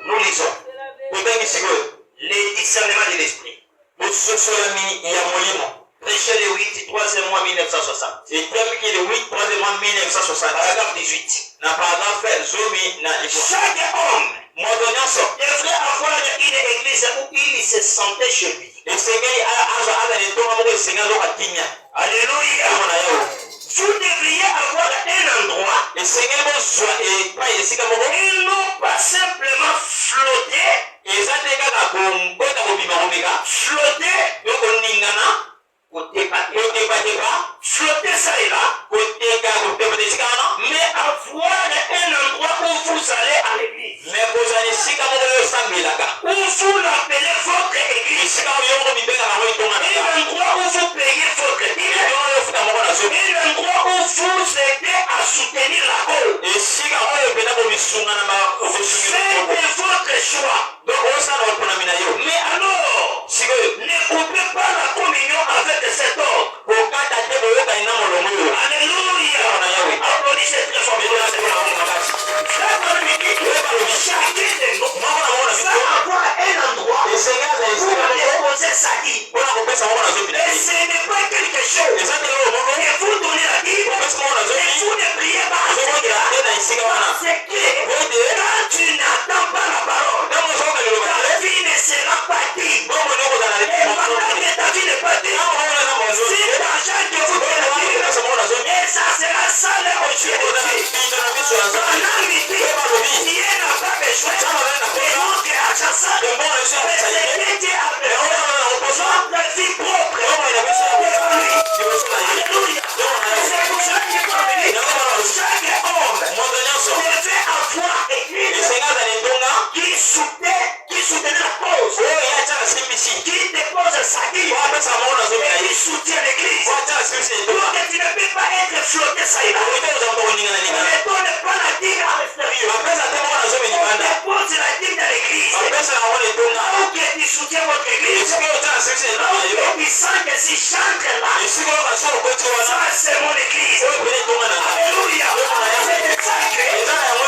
Nous lisons les discernements de l'esprit. Prêcher le 8, 3e mois 1960. Paragraphe 18. Chaque homme devrait avoir une église où il se sentait chez lui. Alléluia. Vous devriez avoir un endroit et non pas simplement flotter, flotter ça et là, mais avoir un endroit où vous allez à l'église, où vous l'appelez votre église, un endroit où vous payez votre dîme, un endroit où vous aidez à soutenir la cause. Faites votre choix. Mais alors, ne coupez pas la communion avec cet ordre. Alléluia. Applaudissez très fort. Chacun de nous va avoir un endroit où déposer sa vie. Et ce n'est pas quelque chose. Et vous donnez la vie. Et vous ne priez pas. C'est que quand tu n'attends pas la parole, ta vie ne sera pas digne. Et pendant que ta vie n'est pas digne, si l'argent que vous donnez, et ça sera sale aux yeux de Dieu. Pendant midi, Dieu n'a pas besoin de notre argent sale. Parce que Dieu a besoin de notre vie propre. Alléluia. C'est pour cela qu'il est venu. Chaque homme devait avoir église qui soutenait la cause, qui dépose sa vie et qui soutient l'église. Donc tu ne peux pas être flotté ça et là. On ne donne pas la dîme à l'extérieur. On dépose la dîme dans l'église. Là où tu soutiens votre église, là où tu sens que si j'entre là, ça c'est mon église. Alléluia. C'est de ça que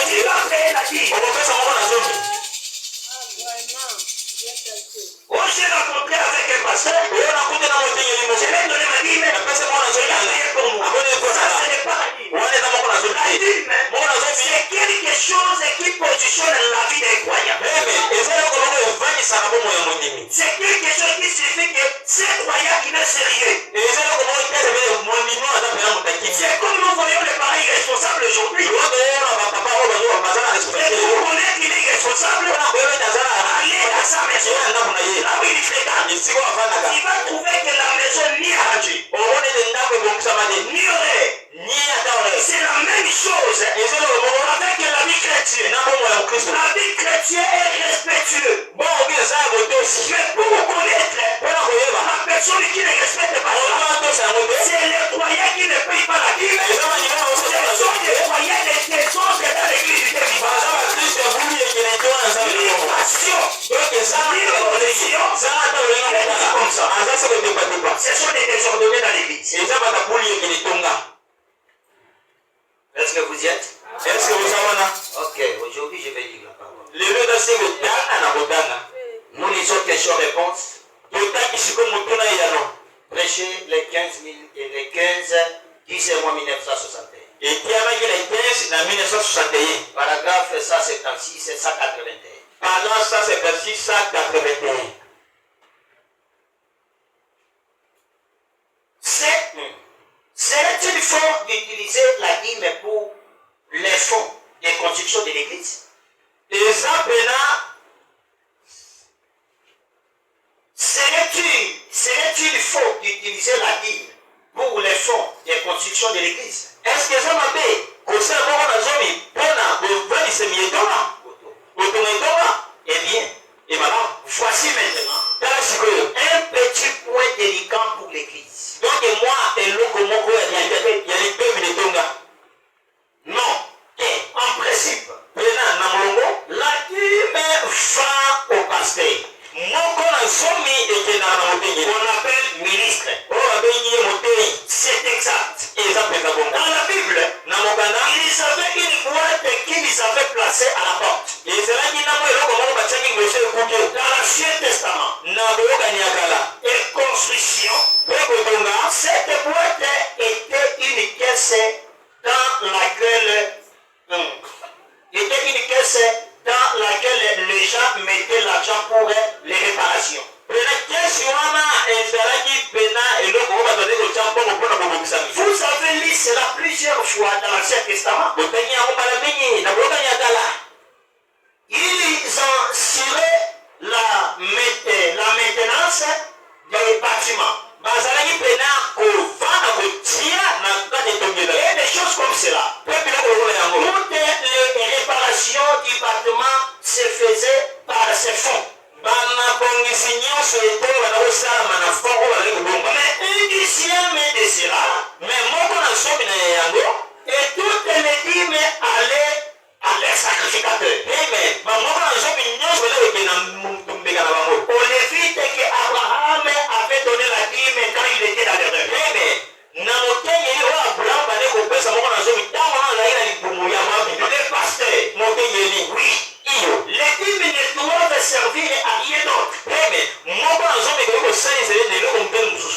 tu vas payer la dîme. Oh, j'ai rencontré avec un pasteur. Je lui ai donné ma dîme. Il a payé pour moi. Ça, ce n'est pas la dîme. La dîme, c'est quelque chose qui positionne la vie des croyants. C'est quelque chose qui signifie que ces croyants, il est sérieux. C'est comme nous voyons les pareils responsables aujourd'hui. Et pour connaître qu'il est responsable, aller à sa maison, là où il fréquente, il va trouver que la maison n'y a ni aurait. C'est la même chose avec la vie chrétienne. La vie chrétienne est respectueuse. Mais pour connaître la personne qui ne respecte pas ça, c'est les croyants qui ne payent pas la dîme. Ce sont les croyants des désordres dans l'église de l'immigration, l'immigration, comme ça. Ce sont des désordonnés dans l'église. Est-ce que vous y êtes? Ok, aujourd'hui je vais lire la parole. Nous lisons questions-réponses. Prêcher les 15 10 mois 1961. Paragraphe 176 et 181. Serait-il fort d'utiliser la dîme pour les fonds de construction de l'église? Serait-il faux d'utiliser la dîme pour les fonds de construction construction de l'église. Est-ce que ça m'a fait que ça m'a dit eh bien, et voilà, Voici maintenant un petit point délicat pour l'église. donc moi, et l'autre, il y a les deux minutes. Non, en principe, La la dîme va au pasteur. On appelle ministre. C'est exact. Dans la Bible, ils avaient une boîte qu'ils avaient placée à la porte. Dans l'Ancien Testament, et construction, cette boîte était une caisse dans laquelle les gens mettaient l'argent pour les réparations. Vous avez lu cela plusieurs fois dans l'Ancien Testament. Ils ont assuré la maintenance des bâtiments. Et des choses comme cela. Toutes les réparations du bâtiment se faisaient par ces fonds. Mais un dixième de cela, et toutes les dîmes allaient à leur sacrificateur. Au Lévite que Abraham avait donné la dîme quand il était dans l'erreur. Les pasteurs, oui, les dîmes ne doivent servir à rien d'autre.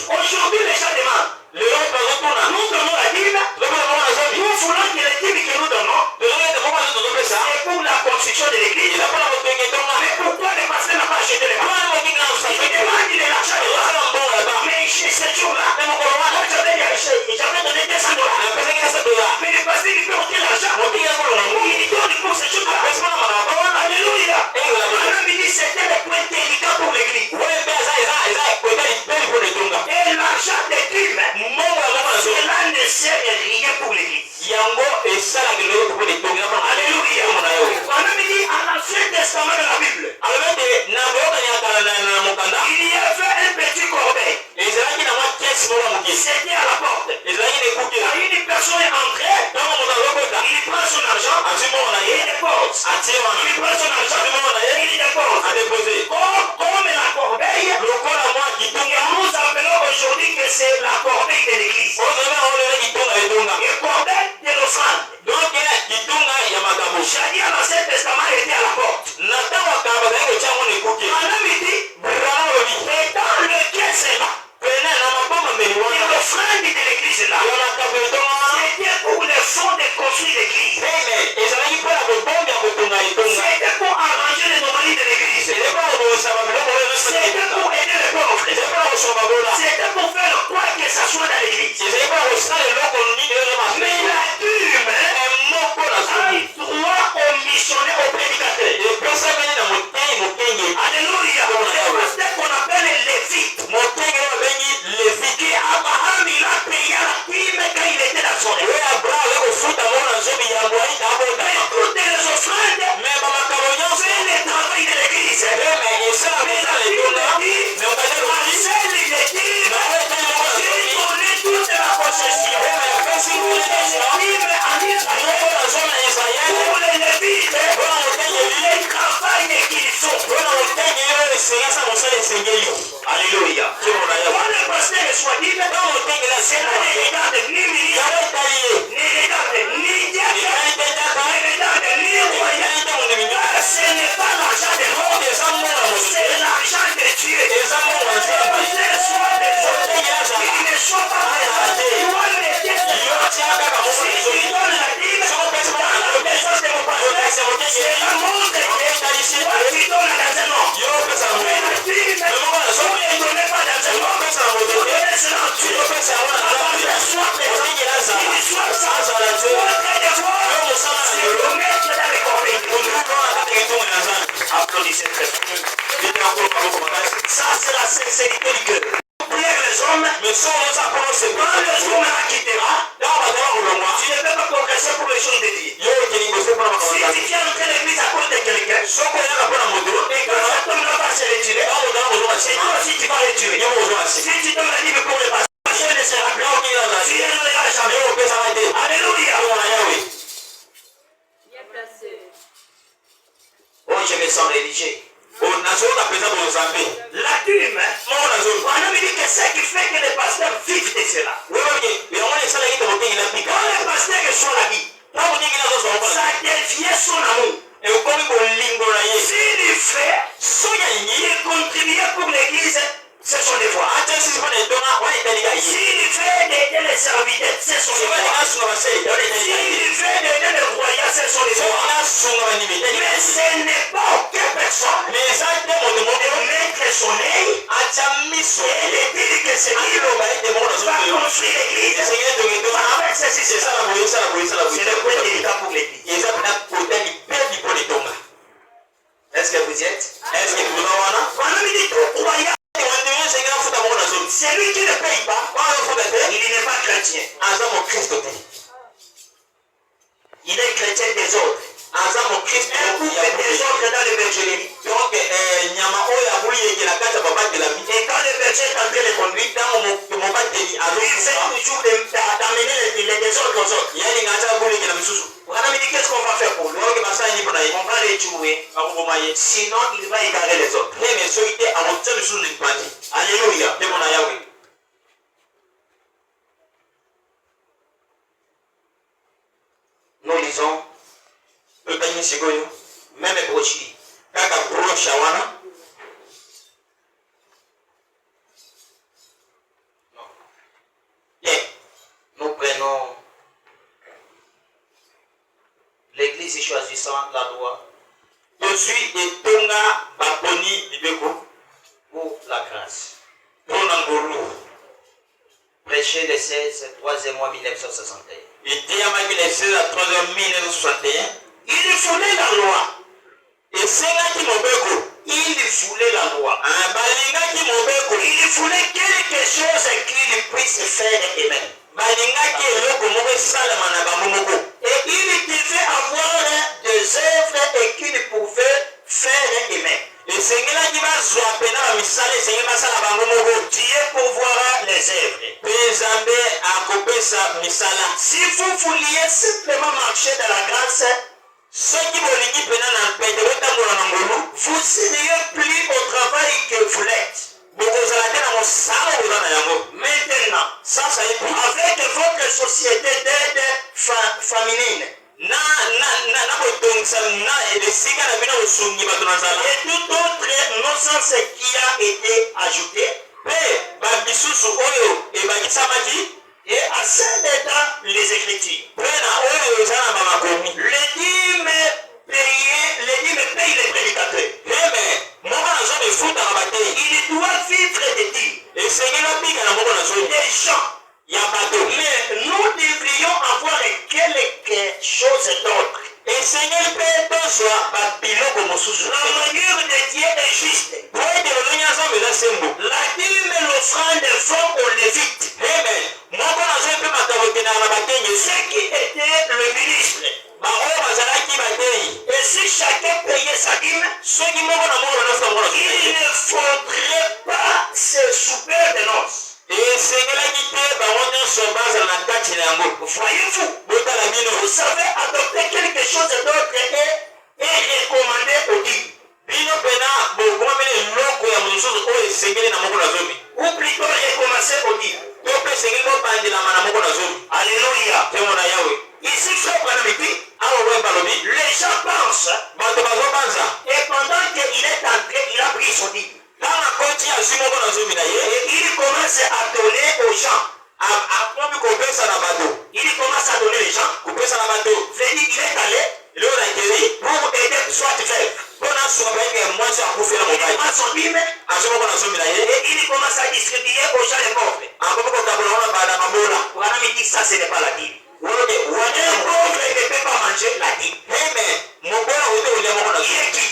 Aujourd'hui, les gens demandent, nous donnons la dîme, nous voulons que les dîmes que nous donnons, c'est pour la construction de l'église. Mais pourquoi le pasteur n'a pas acheté les mains? Il demande de l'argent de l'argent. Mais ce jour-là, j'avais donné $200. Mais le pasteur, il peut ôter l'argent. Il donne pour ce jour-là. Alléluia. Alors, il dit c'était le point délicat pour l'église. Et l'argent des dîmes, cela ne sert rien pour l'église. Alléluia. Alors, il dit à l'Ancien Testament de la Bible, il y avait un petit corbeil. C'était à la porte. Quand une personne est entrée, il prend son argent, il dépose. Il prend son argent, il dépose. Comme la corbeille, nous appelons aujourd'hui que c'est la corbeille de l'église. Et corbeille de l'offrande. J'ai dit à l'Ancien Testament était à la porte. Madame dit, et dans lequel c'est là, et l'offrande de l'église est là, c'était pour les fonds de construire l'église. C'était pour arranger les anomalies de l'église. C'était pour aider les pauvres. C'était pour faire quoi que ça soit dans l'église. Mais la dîme a droit au missionnaire, au prédicateur. Alléluia. C'est ce qu'on appelle les lévites. Que Abraham il a payé la dîme quand il était dans son rêve. Mais toutes les offrandes font le travail de l'église. Mais la Bible dit, seul il est dit, il connaît toute la possession. Les dîmes en Israël, pour les lévites, le travail qu'ils font. Alléluia. Quand le pasteur reçoit dîme, cela ne regarde ni ministre, ne regarde ni diacre, ne regarde ni royal. Ce n'est pas l'argent de l'homme, c'est l'argent de Dieu. Le pasteur soit des autres, il ne soit pas présent. Toi le si tu donnes la dîme dans la présence de mon pasteur, cela montre que toi tu donnes l'argent. Mais la dîme, vous ne donnez pas d'argent. Vous donnez cela en Dieu. La pasteur soit présent, il soit sans auprès de moi, c'est le maître dans les corbeilles. Applaudissez très fort. Ça c'est la sincérité du cœur. Priez les hommes, quand les hommes la quittera, péché. La L'acume, on a dit que c'est ce qui fait que les pasteurs vivent de cela. Quand les pasteurs sont la vie, ça devient son amour. S'il fait, il contribue pour l'église, c'est son devoir. S'il fait d'aider les serviteurs, c'est son devoir. S'il fait d'aider les royaumes, c'est son devoir. Mais ce n'est pas aucune personne de mettre son œil et de dire que c'est lui va construire l'église. Avec ceci, c'est ça. C'est le point délicat pour l'église. Est-ce que vous y êtes? On a dit tout croyant. Celui qui ne paye pas, il n'est pas chrétien. Il est chrétien des autres. Un couple des autres dans le bergerie. Et quand le berger est en train de conduire, il fait toujours d'amener les autres aux autres. On a dit qu'est-ce qu'on va faire pour lui? On va les tuer. Sinon, il va égarer les autres. Alléluia. Nous lisons même brochure. Nous prenons l'église choisissant la loi pour la grâce. Prêcher le 16, 3e mois 1961. Il voulait la loi. Il voulait la loi. Il voulait quelque chose qu'il puisse faire eux-mêmes. Et il devait avoir des œuvres et qu'il pouvait faire eux-mêmes. Dieu pourvoira les œuvres. Si vous vouliez simplement marcher dans la grâce, vous seriez plus au travail que vous l'êtes. Maintenant, avec votre société d'aide féminine et tout autre non-sens qui a été ajouté, et à ça dedans les Écritures. Les dîmes payent les prédicateurs. Il doit vivre des dîmes. Des gens. Mais nous devrions avoir quelque chose d'autre. La manière de Dieu est juste. La dîme et l'offrande vont aux Lévites. Ce qui était le ministre. Et si chacun payait sa dîme, il ne faudrait pas se souper de noces. Voyez-vous, vous savez adopter quelque chose d'autre et recommander au dîme. Ou plutôt recommencer au dîme. Alléluia. Ici, frère Banamiti, les gens pensent, et pendant qu'il est entré, il a pris son dîme. Et il commence à donner aux gens. Il commence à donner les gens. Il est allé pour aider soit veuve. Il prend son dîme et il commence à distribuer aux gens les pauvres. Banamiti, ça ce n'est pas la dîme. Un pauvre ne peut pas manger la dîme. Il est qui?